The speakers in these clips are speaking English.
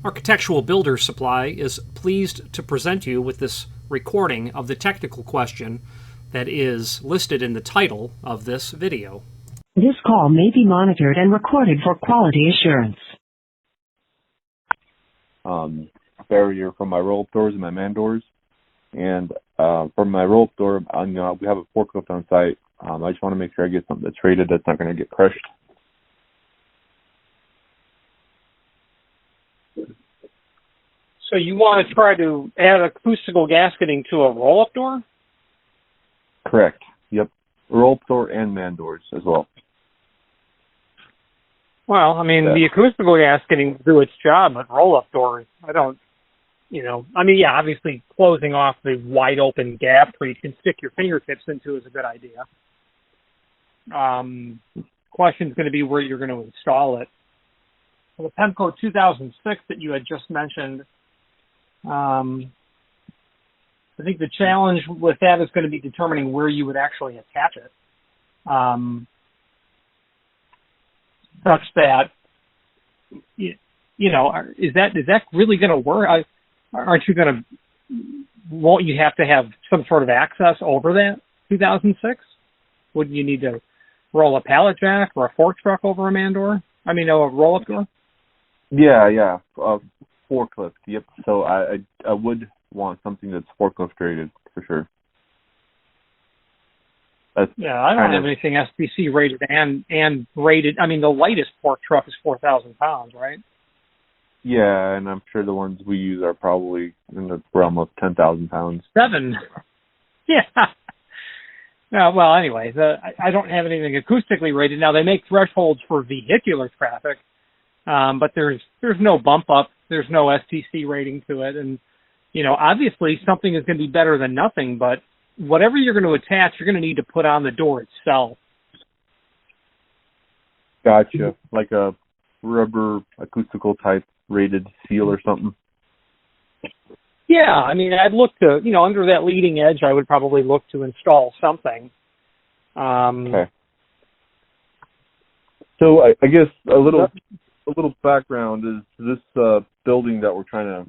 Architectural Builder's Supply is pleased to present you with this recording of the technical question that is listed in the title of this video. This call may be monitored and recorded for quality assurance. Barrier from my roll-up doors and my man doors. And for my roll-up door, we have a forklift on site. I just want to make sure I get something that's rated that's not going to get crushed. So you want to try to add acoustical gasketing to a roll-up door? Correct. Yep. Roll-up door and man doors as well. Well, I mean, the acoustical gasketing will do its job, but roll-up doors, obviously closing off the wide open gap where you can stick your fingertips into is a good idea. Question's going to be where you're going to install it. For the PEMCO 2006 that you had just mentioned, I think the challenge with that is going to be determining where you would actually attach it. Such that, is that really going to work? Won't you have to have some sort of access over that 2006? Wouldn't you need to roll a pallet jack or a fork truck over a man door? A roll-up door? Yeah. Forklift, yep. So I would want something that's forklift rated for sure. I don't have anything SPC rated and rated. I mean, the lightest fork truck is 4,000 pounds, right? Yeah, and I'm sure the ones we use are probably in the realm of 10,000 pounds. 7. Yeah. Well, anyway, I don't have anything acoustically rated. Now, they make thresholds for vehicular traffic, but there's no bump up. There's no STC rating to it. And, obviously something is going to be better than nothing, but whatever you're going to attach, you're going to need to put on the door itself. Gotcha. Like a rubber acoustical type rated seal or something? Yeah, I'd look to, under that leading edge, I would probably look to install something. Okay. So I guess a little background is this building that we're trying to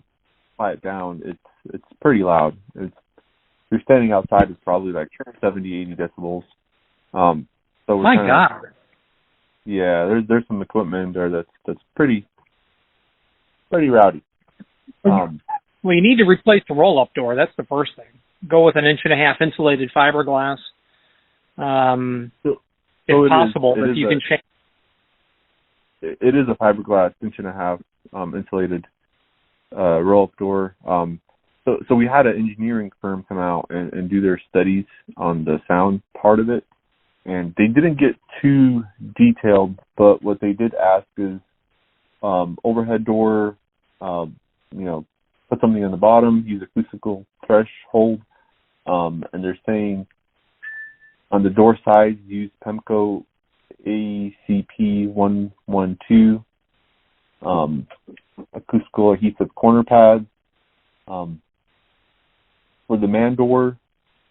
quiet down. It's pretty loud. You're standing outside, it's probably like 70, 80 decibels. So we're My God. Yeah, there's some equipment there that's pretty rowdy. Well, you need to replace the roll-up door. That's the first thing. Go with an 1.5 inch insulated fiberglass. If possible, if you can change. It is a fiberglass 1.5 inch insulated roll-up door. So we had an engineering firm come out and do their studies on the sound part of it, and they didn't get too detailed, but what they did ask is overhead door, put something on the bottom, use acoustical threshold, and they're saying on the door sides use PEMCO ACP 112, acoustical adhesive corner pads. For the man door,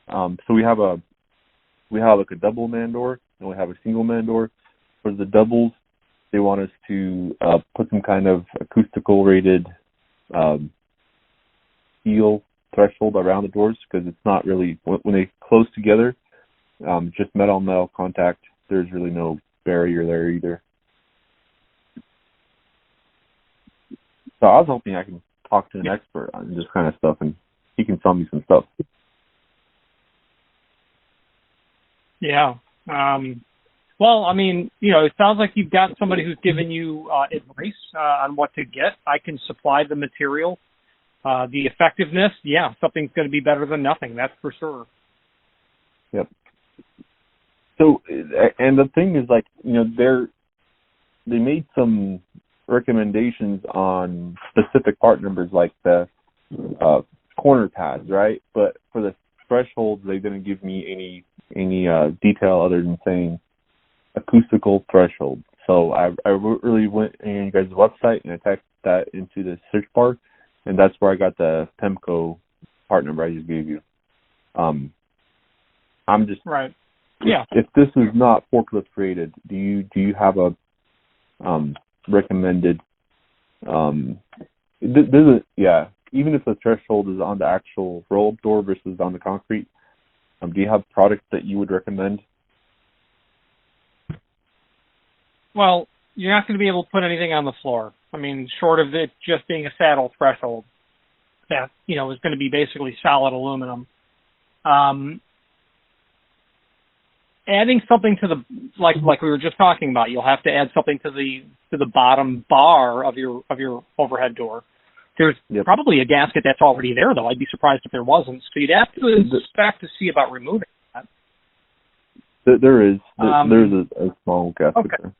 so we have like a double man door and we have a single man door. For the doubles, they want us to put some kind of acoustical rated steel threshold around the doors, because it's not really, when they close together, just metal on metal contact, there's really no barrier there either. So I was hoping I can talk to an expert on this kind of stuff and he can tell me some stuff. Yeah. It sounds like you've got somebody who's given you advice on what to get. I can supply the material. The effectiveness, something's going to be better than nothing. That's for sure. Yep. So, and the thing is, they made some recommendations on specific part numbers, like the corner pads, right? But for the thresholds, they didn't give me any detail other than saying acoustical threshold. So I really went on you guys' website and I typed that into the search bar, and that's where I got the PEMCO part number I just gave you. I'm just right. Yeah. If this is not forklift rated, do you have a recommended Yeah, even if the threshold is on the actual roll-up door versus on the concrete, do you have products that you would recommend? Well, you're not going to be able to put anything on the floor. I mean, short of it just being a saddle threshold that, is going to be basically solid aluminum. Adding something to the, like we were just talking about, you'll have to add something to the bottom bar of your overhead door. There's probably a gasket that's already there, though. I'd be surprised if there wasn't. So you'd have to inspect to see about removing that. There is. There's a small gasket there.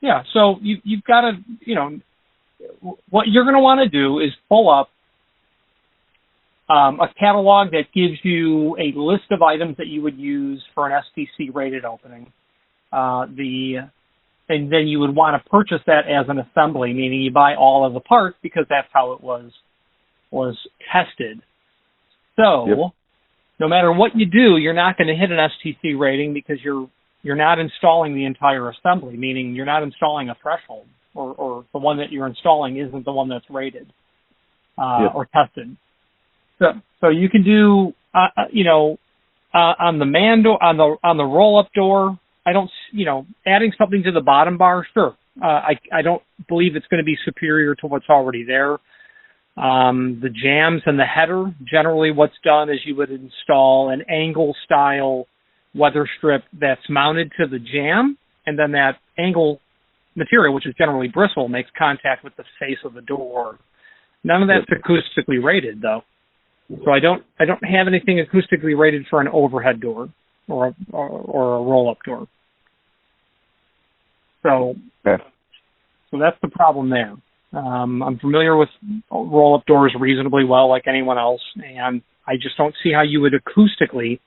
Yeah, so you've got to, what you're going to want to do is pull up a catalog that gives you a list of items that you would use for an STC rated opening. And then you would want to purchase that as an assembly, meaning you buy all of the parts because that's how it was tested. So no matter what you do, you're not going to hit an STC rating because you're not installing the entire assembly, meaning you're not installing a threshold, or the one that you're installing isn't the one that's rated or tested. So you can do, on the man door, on the roll-up door. I don't, adding something to the bottom bar, sure. I don't believe it's going to be superior to what's already there. The jams and the header, generally what's done is you would install an angle-style weather strip that's mounted to the jam, and then that angle material, which is generally bristle, makes contact with the face of the door. None of that's acoustically rated, though. So I don't have anything acoustically rated for an overhead door or a roll-up door. So that's the problem there. I'm familiar with roll-up doors reasonably well, like anyone else, and I just don't see how you would acoustically,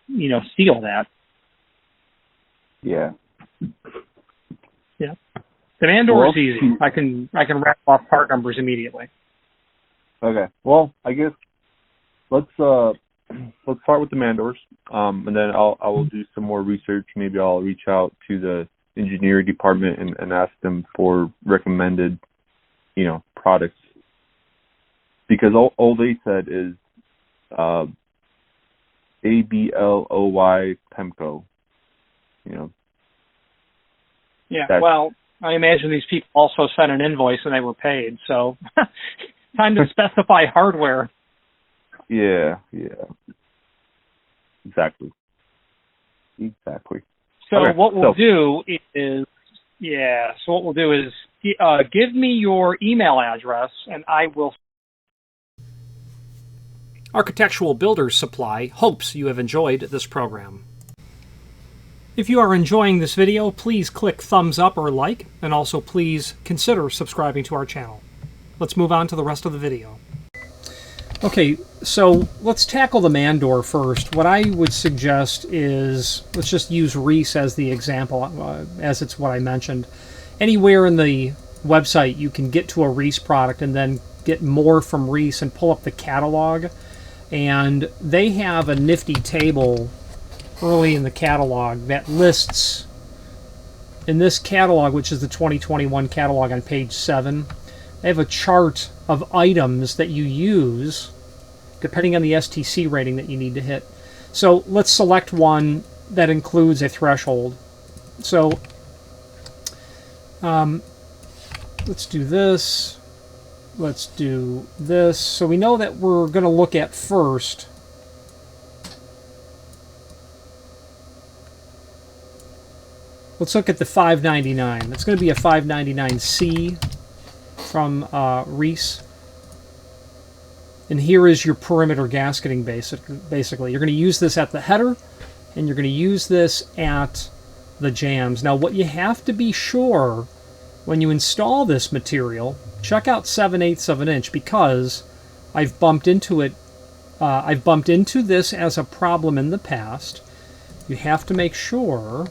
seal that. Yeah. Yeah. The man door is easy. I can rattle off part numbers immediately. Okay. Well, I guess let's start with the man doors, and then I will do some more research. Maybe I'll reach out to the engineering department and ask them for recommended, products. Because all they said is ABLOY Pemco. Yeah. Well, I imagine these people also sent an invoice and they were paid. So time to specify hardware. Yeah. Exactly. So what we'll do is give me your email address and I will. Architectural Builders Supply hopes you have enjoyed this program. If you are enjoying this video, please click thumbs up or like, and also please consider subscribing to our channel. Let's move on to the rest of the video. Okay, so let's tackle the man door first. What I would suggest is, let's just use Reese as the example, as it's what I mentioned. Anywhere in the website you can get to a Reese product and then get more from Reese and pull up the catalog. And they have a nifty table early in the catalog that lists, in this catalog, which is the 2021 catalog on page 7, they have a chart of items that you use depending on the STC rating that you need to hit. So let's select one that includes a threshold. So let's do this. Let's do this. So we know that we're going to look at first let's look at the 599. It's going to be a 599C from Reese. And here is your perimeter gasketing basically. You're going to use this at the header, and you're going to use this at the jams. Now what you have to be sure when you install this material, check out 7/8 of an inch, because I've bumped into it. I've bumped into this as a problem in the past. You have to make sure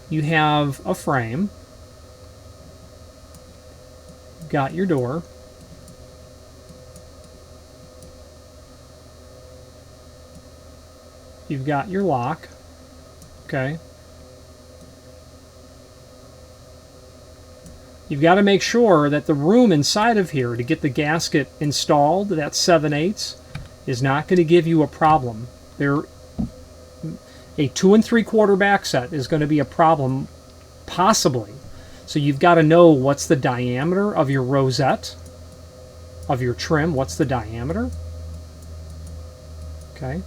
you have a frame. You've got your door. You've got your lock. Okay. You've got to make sure that the room inside of here to get the gasket installed, that 7/8, is not going to give you a problem. A 2 3/4 back set is going to be a problem, possibly. So you've got to know what's the diameter of your rosette, of your trim. What's the diameter? Okay.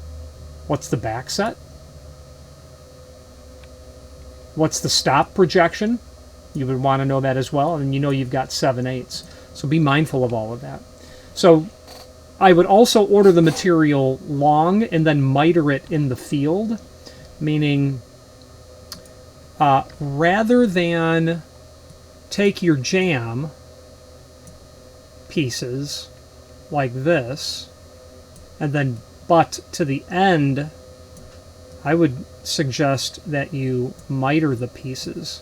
What's the back set? What's the stop projection? You would want to know that as well. And you know you've got 7/8. So be mindful of all of that. So I would also order the material long and then miter it in the field. Meaning, rather than take your jam pieces like this and then butt to the end, I would suggest that you miter the pieces.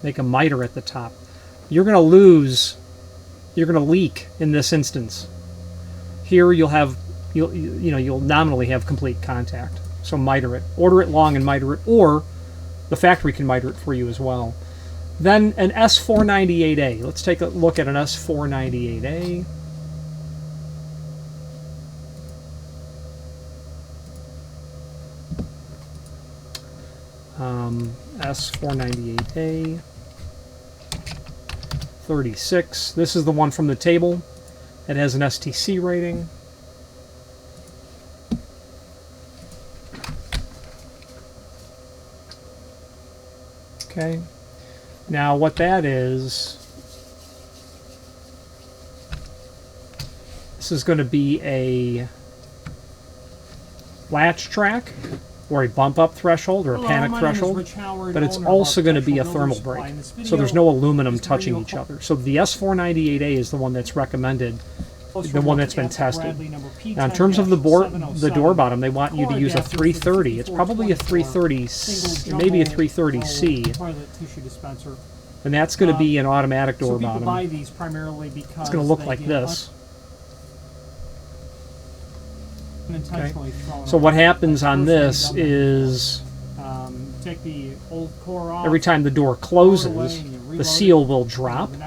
Make a miter at the top. You're going to leak in this instance. Here you'll nominally have complete contact. So miter it. Order it long and miter it, or the factory can miter it for you as well. Then an S498A. Let's take a look at an S498A. S498A 36. This is the one from the table. It has an STC rating. Okay. Now what that is, this is going to be a latch track or a bump up threshold or a panic threshold, but it's also going to be a thermal brake. So there's no aluminum touching each other. So the S498A is the one that's recommended, the one that's been tested. Now in terms of the door bottom, they want you to use a 330. It's probably a 330, maybe a 330C. And that's going to be an automatic door bottom. It's going to look like this. Okay. So what happens on this is every time the door closes, the seal will drop, and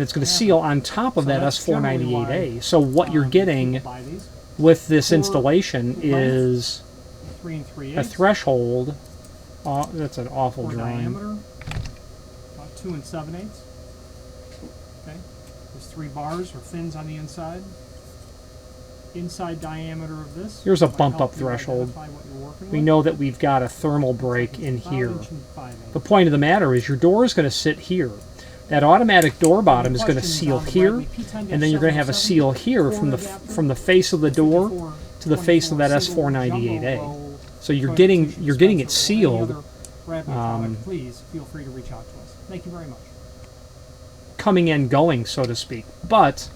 it's going to seal on top of that S498A. So what you're getting with this installation is a threshold. That's an awful drawing. Diameter, about 2 7/8. Okay, there's 3 bars or fins on the inside. Inside diameter of this. Here's a bump up threshold. We know that we've got a thermal brake in here. The point of the matter is your door is going to sit here. That automatic door bottom is going to seal here, and then you're going to have a seal here from the face of the door to the face of that S498A. So you're getting it sealed. Please feel free to reach out to us. Thank you very much. Coming and going, so to speak. But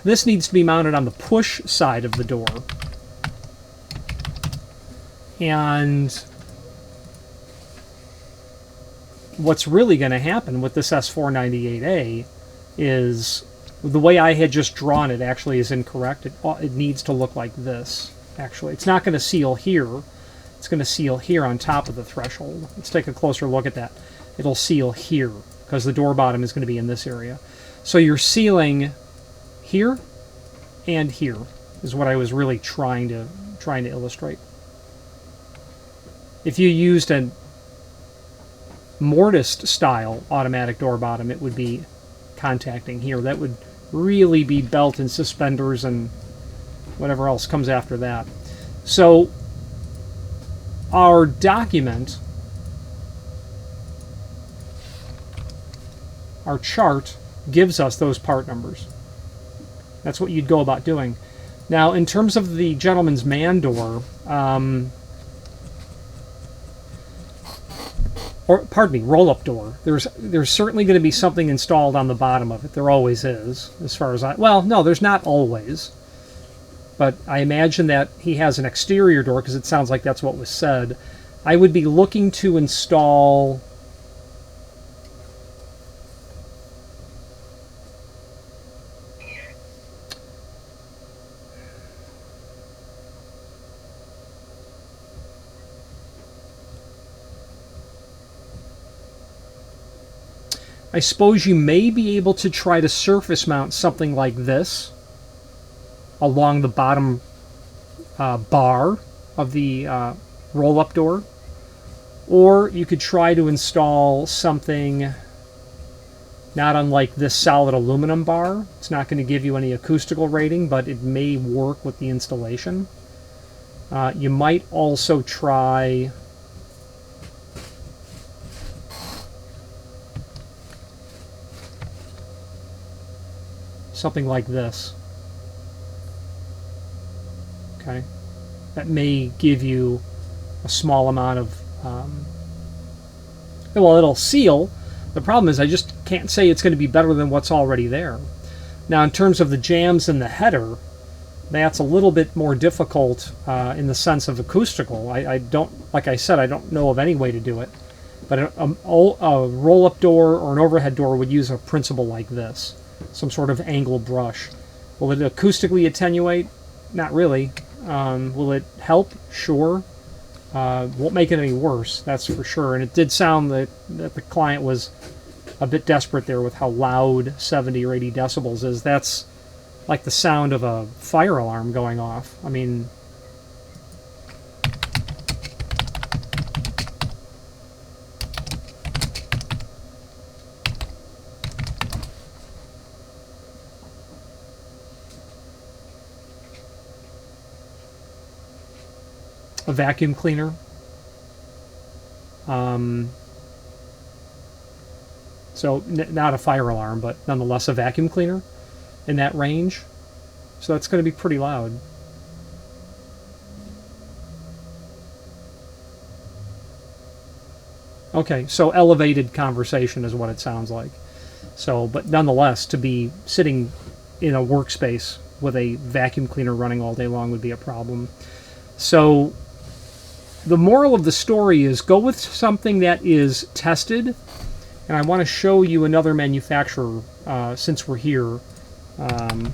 this needs to be mounted on the push side of the door. And what's really going to happen with this S498A is the way I had just drawn it actually is incorrect. It needs to look like this, actually. It's not going to seal here. It's going to seal here on top of the threshold. Let's take a closer look at that. It'll seal here because the door bottom is going to be in this area. So you're sealing here and here is what I was really trying to illustrate. If you used a mortised style automatic door bottom, it would be contacting here. That would really be belt and suspenders and whatever else comes after that. So our document, our chart, gives us those part numbers. That's what you'd go about doing. Now, in terms of the gentleman's man door, or pardon me, roll-up door, there's certainly going to be something installed on the bottom of it. There always is, as far as well, no, there's not always. But I imagine that he has an exterior door, because it sounds like that's what was said. I would be looking to install I suppose you may be able to try to surface mount something like this along the bottom bar of the roll-up door. Or you could try to install something not unlike this solid aluminum bar. It's not going to give you any acoustical rating, but it may work with the installation. You might also try something like this. Okay, that may give you a small amount of well, it'll seal. The problem is I just can't say it's going to be better than what's already there. Now, in terms of the jams in the header, that's a little bit more difficult in the sense of acoustical. I don't, like I said, I don't know of any way to do it. But a roll-up door or an overhead door would use a principle like this, some sort of angle brush. Will it acoustically attenuate? Not really. Will it help? Sure. Won't make it any worse, that's for sure. And it did sound that the client was a bit desperate there with how loud 70 or 80 decibels is. That's like the sound of a fire alarm going off. I mean, a vacuum cleaner. So not a fire alarm, but nonetheless a vacuum cleaner in that range. So that's going to be pretty loud. Okay, so elevated conversation is what it sounds like. So, but nonetheless, to be sitting in a workspace with a vacuum cleaner running all day long would be a problem. So the moral of the story is go with something that is tested. And I want to show you another manufacturer since we're here. And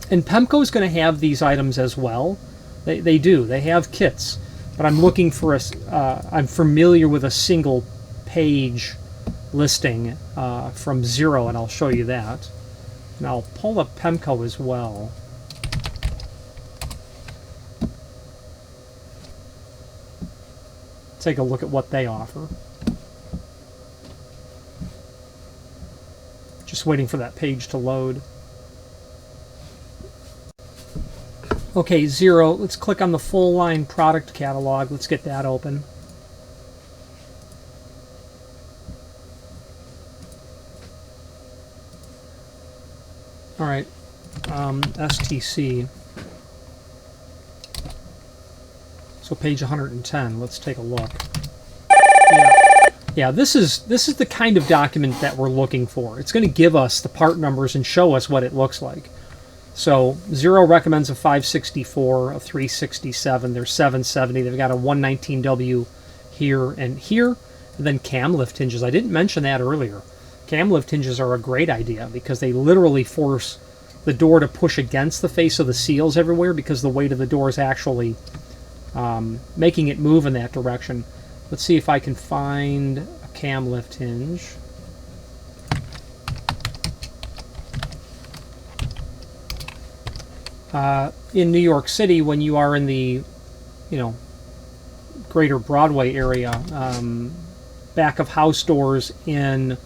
Pemco is going to have these items as well. They do. They have kits. But I'm looking for I'm familiar with a single page listing from Zero, and I'll show you that. And I'll pull up Pemco as well. Take a look at what they offer. Just waiting for that page to load. Okay, Zero, let's click on the full line product catalog. Let's get that open. All right, STC. So page 110, let's take a look. Yeah, this is the kind of document that we're looking for. It's going to give us the part numbers and show us what it looks like. So Zero recommends a 564, a 367, there's 770. They've got a 119W here and here, and then cam lift hinges. I didn't mention that earlier. Cam lift hinges are a great idea because they literally force the door to push against the face of the seals everywhere because the weight of the door is actually making it move in that direction. Let's see if I can find a cam lift hinge. In New York City, when you are in the, greater Broadway area, back of house doors in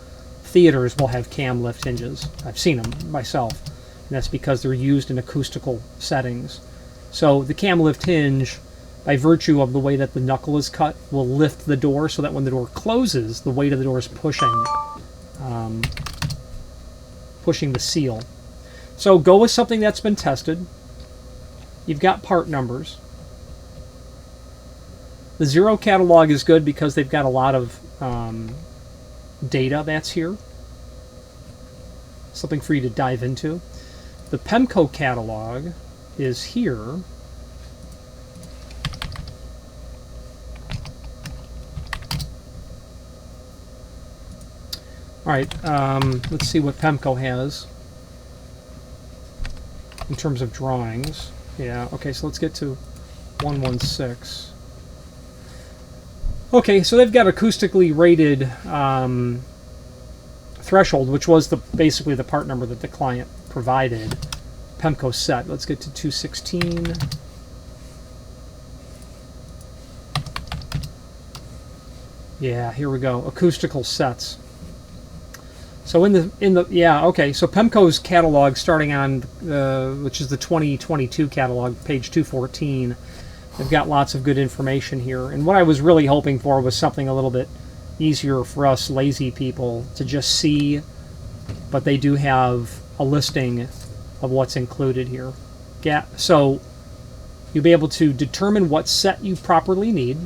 theaters will have cam lift hinges. I've seen them myself, and that's because they're used in acoustical settings. So the cam lift hinge, by virtue of the way that the knuckle is cut, will lift the door so that when the door closes, the weight of the door is pushing the seal. So go with something that's been tested. You've got part numbers. The Zero catalog is good because they've got a lot of data that's here. Something for you to dive into. The Pemco catalog is here. All right, let's see what Pemco has in terms of drawings. Yeah, okay, so let's get to 116. Okay, so they've got acoustically rated threshold, which was basically the part number that the client provided. Pemco set. Let's get to 216. Yeah, here we go. Acoustical sets. So so Pemco's catalog, starting on which is the 2022 catalog, page 214. They've got lots of good information here. And what I was really hoping for was something a little bit easier for us lazy people to just see, but they do have a listing of what's included here. So you'll be able to determine what set you properly need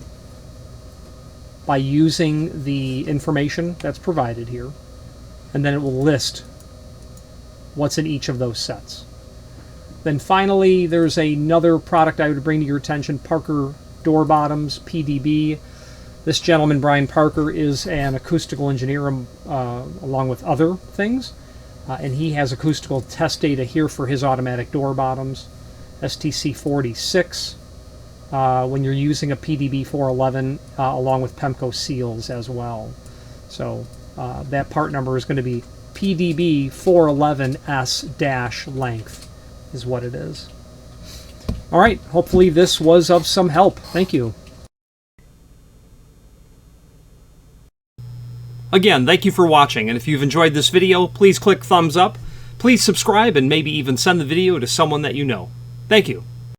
by using the information that's provided here, and then it will list what's in each of those sets. Then finally, there's another product I would bring to your attention, Parker Door Bottoms, PDB. This gentleman, Brian Parker, is an acoustical engineer along with other things, and he has acoustical test data here for his automatic door bottoms, STC 46, when you're using a PDB 411, along with Pemco seals as well. So that part number is going to be PDB 411S-length is what it is. All right, hopefully this was of some help. Thank you. Again, thank you for watching, and if you've enjoyed this video, please click thumbs up, please subscribe, and maybe even send the video to someone that you know. Thank you.